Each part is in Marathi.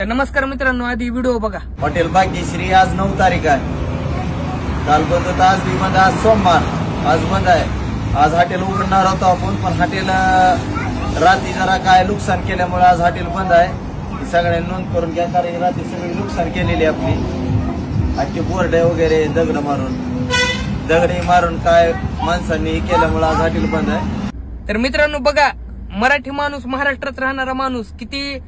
नमस्कार मित्रांनो, आधी व्हिडिओ बघा। हॉटेल भाग्यश्री आज 9 तारीख आहे। काल बंद होतं, आज भी बंद, आज सोमवार, आज बंद आहे। आज हॉटेल उघडणार होतो आपण, पण हॉटेल रात्री जरा काय नुकसान केल्यामुळे आज हॉटेल बंद आहे। सगळ्यांनी नोंद करून घ्या, कारण रात्री सगळी नुकसान केलेली आपली। आजचे बोर्ड वगैरे दगडी मारून काय माणसांनी केल्यामुळे आज हॉटेल बंद आहे। तर मित्रांनो बघा, मराठी माणूस, महाराष्ट्रात राहणारा माणूस किती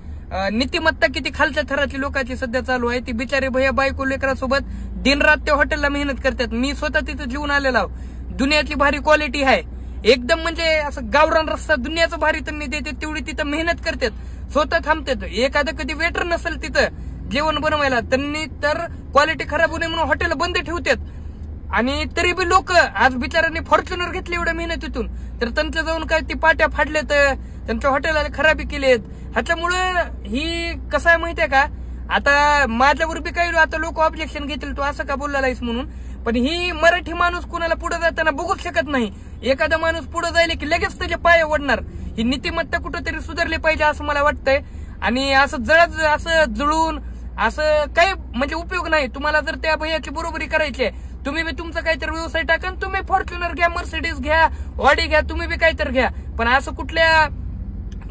नीतिमत्ता किती खालच्या थराची लोकांची सध्या चालू आहे। ती बिचारी भैया बायको लेकरासोबत दिन रात त्या हॉटेलला मेहनत करतात। मी स्वतः तिथं जीवन आलेला आहे। दुनियातली भारी क्वालिटी आहे एकदम, म्हणजे असं गावरान रस्सा दुनियाचं भारी त्यांनी देते, तेवढी तिथं मेहनत करतात, स्वतः थांबतात। एखादं कधी वेटर नसेल तिथं जेवण बनवायला, त्यांनी तर क्वालिटी खराब होणे म्हणून हॉटेल बंद ठेवतात। आणि तरी बी लोक आज बिचारांनी फॉर्च्युनर घेतले एवढ्या मेहनतीतून, तर त्यांच्या जाऊन काय ती पाट्या फाडल्यात, त्यांच्या हॉटेलला खराबी केलेत। ह्याच्यामुळे ही कसं आहे माहितीये का, आता माझ्यावर बी काही आता लोक ऑब्जेक्शन घेतील, तू असं का बोलला आहेस म्हणून, पण ही मराठी माणूस कुणाला पुढे जाताना बघूच शकत नाही। एखादा माणूस पुढे जायला की लगेच त्याचे पाय ओढणार। ही नीतिमत्ता कुठेतरी सुधारली पाहिजे असं मला वाटतंय। आणि असं जळून असं काही म्हणजे उपयोग नाही। तुम्हाला जर त्या भैयाची बरोबरी करायची आहे, तुम्ही बी तुमचा काहीतरी व्यवसाय टाका, तुम्ही फॉर्च्युनर घ्या, मर्सिडीज घ्या, ऑडी घ्या, तुम्ही बी काहीतरी घ्या, पण असं कुठल्या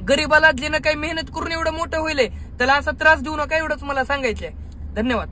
गरीबाला ज्यानं काही मेहनत करून एवढं मोठं होईल त्याला असा त्रास देऊ नका, एवढंच मला सांगायचंय। धन्यवाद।